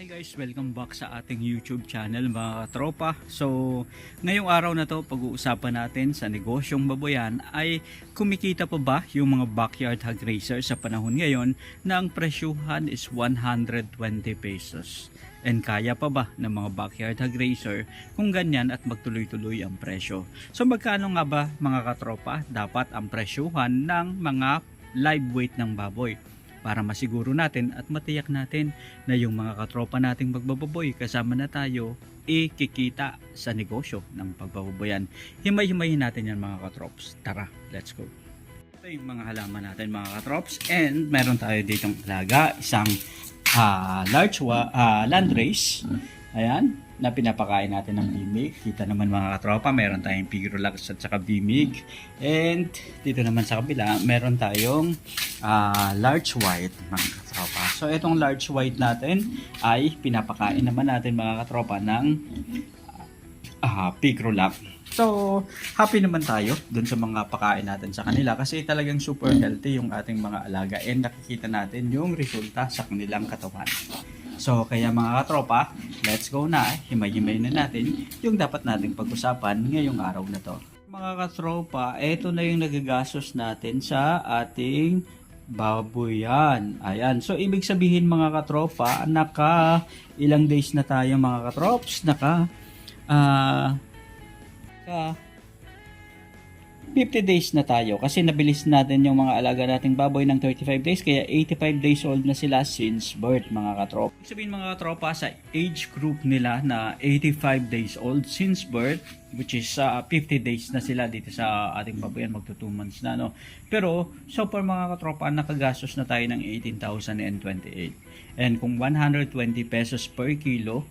Hi guys, welcome back sa ating YouTube channel mga katropa. So, ngayong araw na to, pag-uusapan natin sa negosyong baboyan ay kumikita pa ba yung mga backyard hog racer sa panahon ngayon na ang presyuhan is 120 pesos. And kaya pa ba ng mga backyard hog racer kung ganyan at magtuloy-tuloy ang presyo? So, magkano nga ba mga katropa dapat ang presyuhan ng mga live weight ng baboy? Para masiguro natin at matiyak natin na yung mga katropa nating magbababoy kasama na tayo ikikita sa negosyo ng pagbababoyan. Himay-himayin natin yan mga katrops. Tara, let's go. Ito yung mga halaman natin mga katrops, and meron tayo ditong alaga, isang large landrace. Ayan, na pinapakain natin ng bimig. Kita naman mga katropa, meron tayong Pigrolax at saka bimig. And dito naman sa kabila, meron tayong large white mga katropa. So itong large white natin ay pinapakain naman natin mga katropa ng Pigrolax. So happy naman tayo dun sa mga pakain natin sa kanila kasi talagang super healthy yung ating mga alaga, and nakikita natin yung resulta sa kanilang katawan. So kaya mga katropa, let's go na, himay-himay na natin yung dapat nating pag-usapan ngayong araw na to. Mga katropa, ito na yung nagagastos natin sa ating baboyan. Ayan, so ibig sabihin mga katropa, naka ilang days na tayo mga katrops, naka 50 days na tayo kasi nabilis natin yung mga alaga nating baboy ng 35 days, kaya 85 days old na sila since birth mga katropa. Ibig sabihin mga katropa, sa age group nila na 85 days old since birth, which is 50 days na sila dito sa ating baboyan, magto 2 months na, no? Pero so far mga katropa, nakagastos na tayo ng 18,028, and kung 120 pesos per kilo,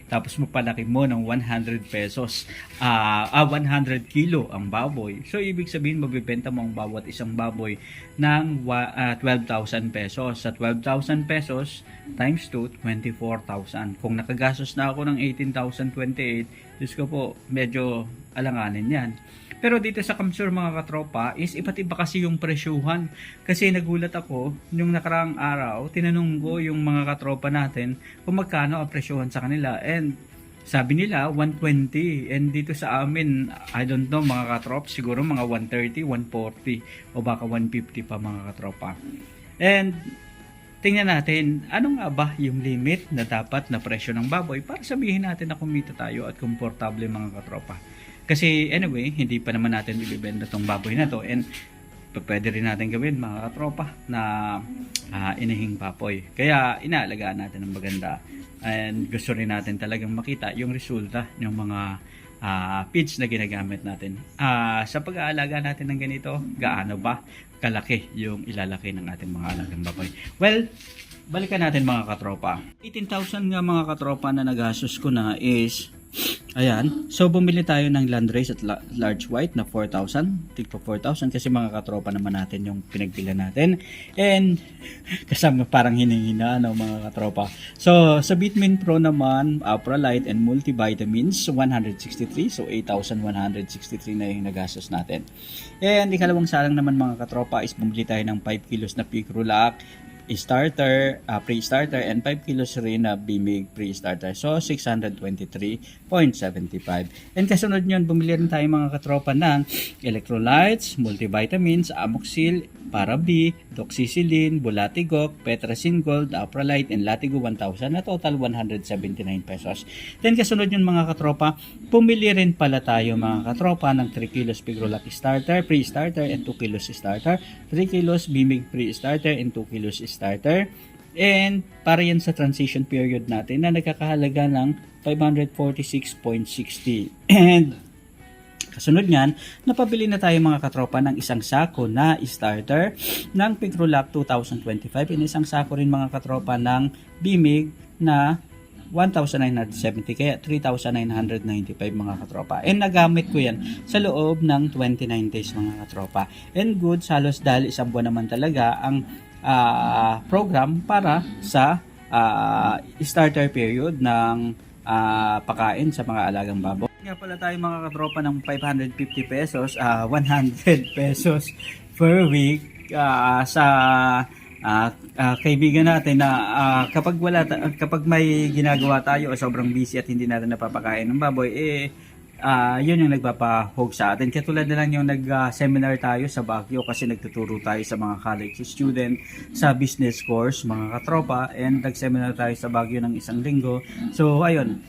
tapos magpalaki mo ng 100 pesos, 100 kilo ang baboy. So, ibig sabihin, mabibenta mo ang bawat isang baboy ng 12,000 pesos. Sa 12,000 pesos, times 2, 24,000. Kung nakagastos na ako ng 18,028, Diyos ko po, medyo alanganin yan. Pero dito sa Kamsur mga katropa is iba't iba kasi yung presyuhan. Kasi nagulat ako yung nakaraang araw, tinanong ko yung mga katropa natin kung magkano ang presyuhan sa kanila, and sabi nila 120, and dito sa amin, I don't know mga katropa, siguro mga 130, 140 o baka 150 pa mga katropa. And tingnan natin, ano nga ba yung limit na dapat na presyo ng baboy para sabihin natin na kumita tayo at komportable mga katropa. Kasi anyway, hindi pa naman natin ibibenta tong baboy na to, and pwede rin natin gawin mga katropa na inahing baboy. Kaya inaalagaan natin ng maganda, and gusto rin natin talagang makita yung resulta ng mga feeds na ginagamit natin. Sa pag-aalaga natin ng ganito, gaano ba kalaki yung ilalaki ng ating mga alagang baboy? Well, balikan natin mga katropa. 18,000 nga mga katropa na nagastos ko na is, ayan, so bumili tayo ng landrace at large white na 4,000, tigpa 4,000 kasi mga katropa naman natin yung pinagpila natin, and kasama parang hinihina mga katropa. So sa Bitmin Pro naman, Prolite and multivitamins 163, so 8,163 na yung nagastos natin. And ikalawang salang naman mga katropa is bumili tayo ng 5 kilos na Pigrolax starter, pre-starter, and 5 kilos rin na bimig pre-starter. So, 623.75. And kasunod nyon, bumili rin tayo mga katropa ng electrolytes, multivitamins, amoxil, para B, doxycycline, bulatigok, petrasin gold, Prolite, and latigo 1,000 na total 179 pesos. Then kasunod nyon mga katropa, pumili rin pala tayo mga katropa ng 3 kilos Pigrolax starter, pre-starter, and 2 kilos starter, 3 kilos bimig pre-starter, and 2 kilos starter. And para yan sa transition period natin na nagkakahalaga ng 546.60. And kasunod nyan, napabili na tayo mga katropa ng isang sako na starter ng Pigrolax 2025, and isang sako rin mga katropa ng bimig na 1,970, kaya 3,995 mga katropa. And nagamit ko yan sa loob ng 29 days mga katropa. And goods, halos dahil isang buwan naman talaga ang program para sa starter period ng pakain sa mga alagang baboy. Nga pala tayo mga katropa ng 550 pesos, 100 pesos per week sa kaibigan natin na kapag may ginagawa tayo o sobrang busy at hindi natin napapakain ng baboy, yun yung nagpapahog sa atin. Katulad na lang yung nag-seminar tayo sa Baguio kasi nagtuturo tayo sa mga college student sa business course, mga katropa, and nag-seminar tayo sa Baguio ng 1 linggo. So ayun,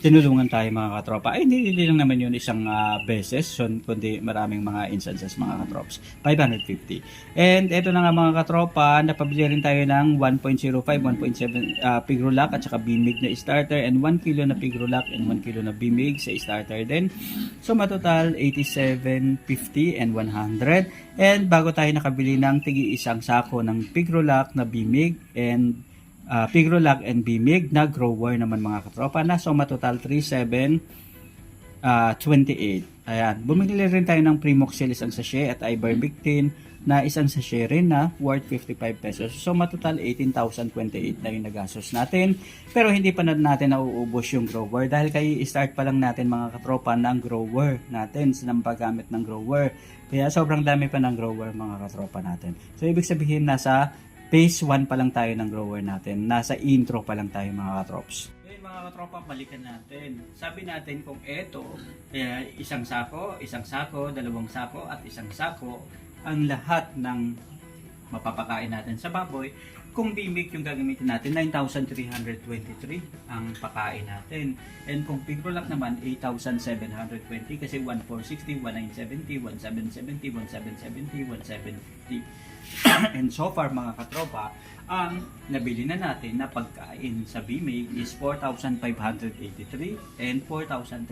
tinulungan tayo mga katropa. Ay, hindi lang naman yun isang beses, so, kundi maraming mga instances mga katrops. 550. And eto na nga mga katropa, napabili rin tayo ng 1.05, 1.7 pigrolac at saka bimig na starter, and 1 kilo na pigrolac and 1 kilo na bimig sa starter din. So matotal 87.50 and 100. And bago tayo nakabili ng tigi isang sako ng pigrolac na bimig and pigrolac and bimig na grower naman mga katropa, na so matotal 3728. Ayan, bumili rin tayo ng Primoxil isang sachet at Ivermectin na isang sachet rin na worth 55 pesos. So matotal 18,028 na yung nagastos natin. Pero hindi pa na natin nauubos yung grower dahil kayo i-start pa lang natin mga katropa ng grower natin sa paggamit ng grower. Kaya sobrang dami pa ng grower mga katropa natin. So ibig sabihin nasa phase 1 pa lang tayo ng grower natin. Nasa intro pa lang tayo mga katrops. Ngayon mga katropa, balikan natin. Sabi natin kung eto, isang sako, dalawang sako at isang sako ang lahat ng mapapakain natin sa baboy. Kung bimig yung gagamitin natin, 9,323 ang pakain natin. And kung pigrolac naman, 8,720 kasi 1,460, 1,970, 1,770, 1,770, 1,750. And so far mga katropa, ang nabili na natin na pagkain sa bimig is 4,583 and 4,310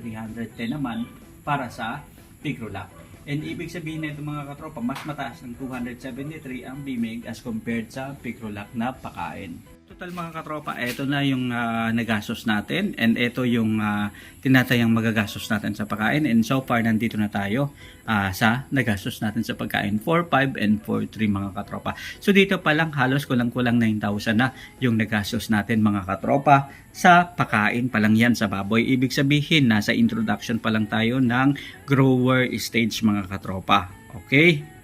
naman para sa pigrolac. And ibig sabihin nito mga katropa, mas mataas ng 273 ang bimig as compared sa pigrolac na pakain. Total mga katropa, ito na yung nagastos natin and ito yung tinatayang magagastos natin sa pagkain, and so far nandito na tayo sa nagastos natin sa pagkain, 4,500 and 4,300 mga katropa. So dito pa lang halos kulang-kulang 9,000 na yung nagastos natin mga katropa sa pagkain pa lang yan sa baboy. Ibig sabihin nasa introduction pa lang tayo ng grower stage mga katropa. Okay?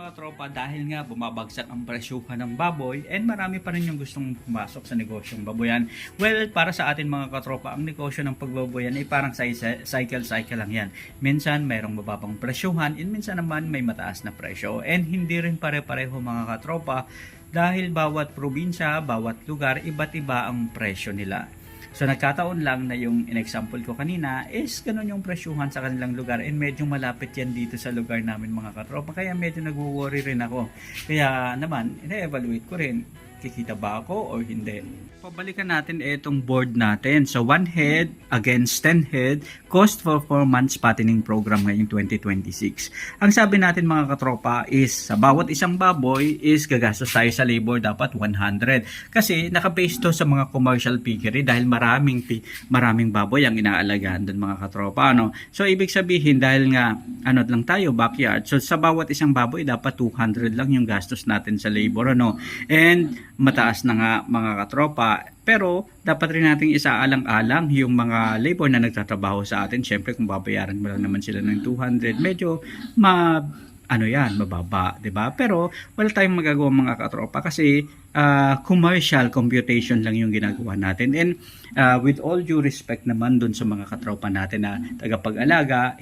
Tropa, dahil nga bumabagsak ang presyuhan ng baboy and marami pa rin yung gustong pumasok sa negosyong baboyan. Well, para sa atin mga katropa, ang negosyo ng pagbaboyan ay parang cycle lang yan. Minsan mayroong mababang presyuhan and minsan naman may mataas na presyo, and hindi rin pare-pareho mga katropa dahil bawat probinsya, bawat lugar, iba't iba ang presyo nila. So nagkataon lang na yung in-example ko kanina is ganun yung presyuhan sa kanilang lugar, and medyo malapit yan dito sa lugar namin mga katropa, kaya medyo nag-worry rin ako. Kaya naman, ina-evaluate ko rin, kikita ba ako or hindi. Pabalikan natin itong board natin. So 1 head against 10 head, cost for 4 months fattening program ngayong 2026. Ang sabi natin mga katropa is sa bawat isang baboy is gagastos tayo sa labor dapat 100. Kasi naka-base to sa mga commercial piggery dahil maraming baboy ang inaalagaan doon mga katropa. Ano? So ibig sabihin dahil nga lang tayo backyard. So sa bawat isang baboy dapat 200 lang yung gastos natin sa labor. Ano? And mataas na nga mga katropa. Pero dapat rin nating isaalang-alang yung mga labor na nagtatrabaho sa atin. Syempre kung babayaran mo lang naman sila ng 200, medyo mababa, 'di ba? Pero wala tayong magagawa mga katropa kasi commercial computation lang yung ginagawa natin. And with all due respect naman dun sa mga katropa natin na tagapag-alaga,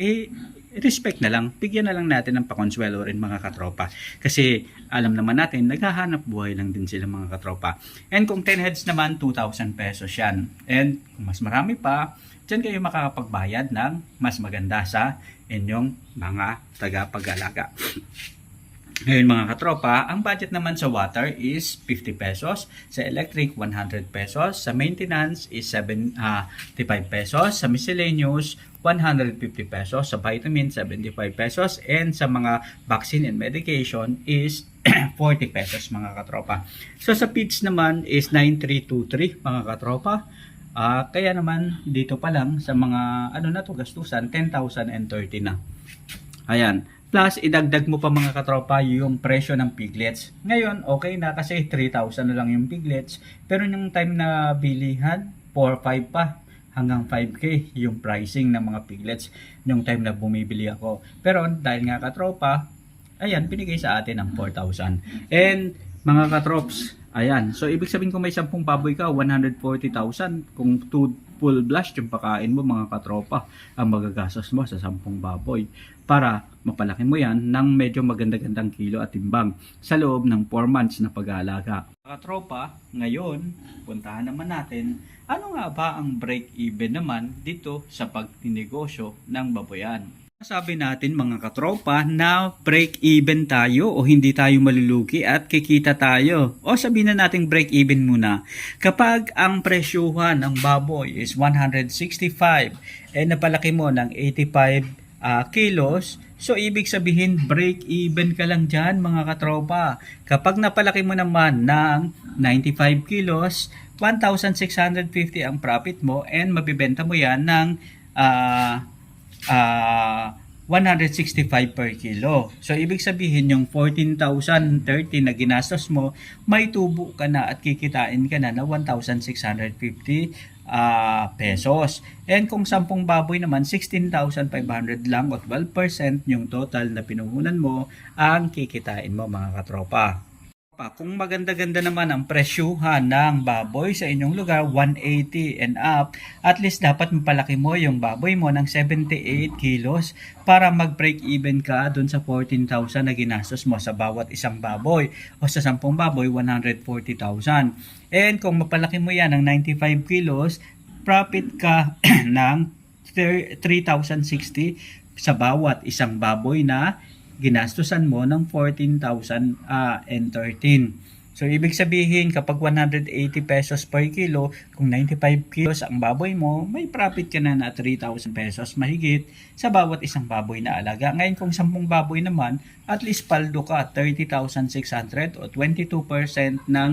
respect na lang, bigyan na lang natin ng pakonsuelo rin mga katropa. Kasi alam naman natin, naghahanap buhay lang din sila mga katropa. And kung 10 heads naman, 2,000 pesos yan. And kung mas marami pa, dyan kayo makakapagbayad ng mas maganda sa inyong mga tagapag-alaga. Ngayon mga katropa, ang budget naman sa water is 50 pesos, sa electric 100 pesos, sa maintenance is 75 pesos, sa miscellaneous 150 pesos, sa vitamin 75 pesos, and sa mga vaccine and medication is 40 pesos mga katropa. So sa feeds naman is 9323 mga katropa. Kaya naman dito pa lang sa mga gastusan 10,030 na. Ayan. Plus, idagdag mo pa mga katropa yung presyo ng piglets. Ngayon, okay na kasi 3,000 na lang yung piglets. Pero yung time na bilihan, 4-5 pa. Hanggang 5K yung pricing ng mga piglets yung time na bumibili ako. Pero dahil nga katropa, ayan, binigay sa atin ng 4,000. And Mga katrops, ayan. So, ibig sabihin kung may 10 baboy ka, 140,000. Kung 2 full blast yung pakain mo, mga katropa, ang magagastos mo sa 10 baboy. Para mapalaki mo yan ng medyo maganda-gandang kilo at timbang sa loob ng 4 months na pag-aalaga. Mga katropa, ngayon, puntahan naman natin, ano nga ba ang break-even naman dito sa pagtinegosyo ng baboyan? Sabi natin mga katropa na break-even tayo o hindi tayo malulugi at kikita tayo. O sabihin na natin break-even muna. Kapag ang presyuhan ng baboy is 165 napalaki mo ng 85 kilos, so ibig sabihin break-even ka lang dyan mga katropa. Kapag napalaki mo naman ng 95 kilos, 1,650 ang profit mo and mabibenta mo yan ng 165 per kilo. So, ibig sabihin yung 14,030 na ginastos mo, may tubo ka na at kikitain ka na 1,650 pesos. And kung 10 baboy naman, 16,500 lang o 12% yung total na pinuhunan mo ang kikitain mo mga katropa. Kung maganda-ganda naman ang presyuhan ng baboy sa inyong lugar, 180 and up, at least dapat mapalaki mo yung baboy mo ng 78 kilos para mag-break even ka dun sa 14,000 na ginastos mo sa bawat isang baboy o sa 10 baboy, 140,000. And kung mapalaki mo yan ng 95 kilos, profit ka ng 3,060 sa bawat isang baboy na ginastusan mo ng 14,013. So, ibig sabihin, kapag 180 pesos per kilo, kung 95 kilos ang baboy mo, may profit ka na 3,000 pesos mahigit sa bawat isang baboy na alaga. Ngayon, kung 10 baboy naman, at least paldo ka, 30,600 o 22% ng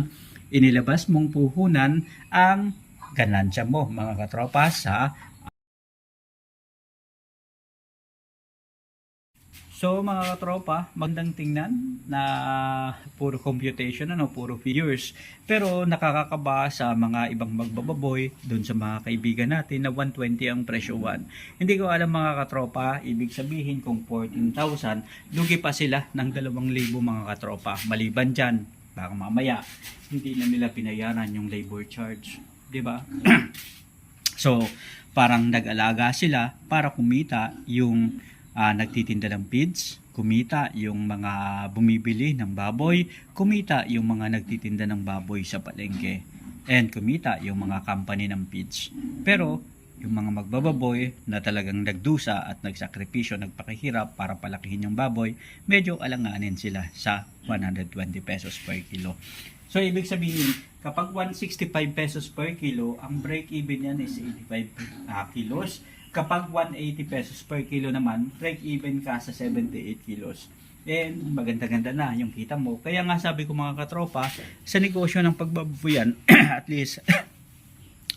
inilabas mong puhunan ang ganansya mo, mga katropa, sa So mga katropa, magandang tingnan na puro computation, puro figures. Pero nakakakaba sa mga ibang magbababoy, dun sa mga kaibigan natin na 120 ang presyo 1. Hindi ko alam mga katropa, ibig sabihin kung 14,000, lugi pa sila ng 2,000 mga katropa. Maliban dyan, baka mamaya, hindi na nila pinayaran yung labor charge. 'Di ba? So, parang nag-alaga sila para kumita yung nagtitinda ng feeds, kumita yung mga bumibili ng baboy, kumita yung mga nagtitinda ng baboy sa palengke, and kumita yung mga company ng feeds. Pero yung mga magbababoy na talagang nagdusa at nagsakripisyo, nagpakihirap para palakihin yung baboy, medyo alanganin sila sa 120 pesos per kilo. So, ibig sabihin, kapag 165 pesos per kilo, ang break-even yan is 85 kilos. Kapag 180 pesos per kilo naman, break-even ka sa 78 kilos. And maganda-ganda na yung kita mo. Kaya nga sabi ko mga katropa, sa negosyo ng pagbabuyan, at least,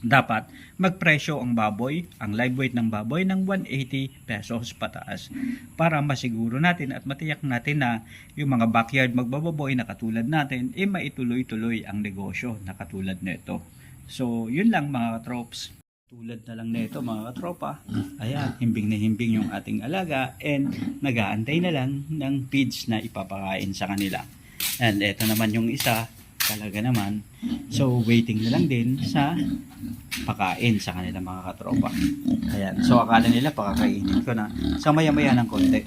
dapat magpresyo ang baboy, ang live weight ng baboy ng 180 pesos pataas para masiguro natin at matiyak natin na yung mga backyard magbababoy na katulad natin, maituloy-tuloy ang negosyo na katulad nito. So, yun lang mga katrops. Tulad na lang nito mga katropa. Ayan, himbing na himbing yung ating alaga and nag-aantay na lang ng feeds na ipapakain sa kanila. And ito naman yung isa, talaga naman. So, waiting na lang din sa pakain sa kanila mga katropa. Ayan, so akala nila pakakainin ko na sa maya-maya ng konti.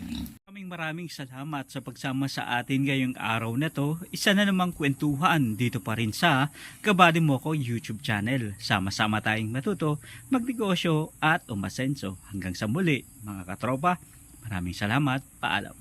Maraming salamat sa pagsama sa atin ngayong araw na to. Isa na namang kwentuhan dito pa rin sa Kabady Mo Ko YouTube channel. Sama-sama tayong matuto, magnegosyo at umasenso. Hanggang sa muli mga katropa. Maraming salamat. Paalam.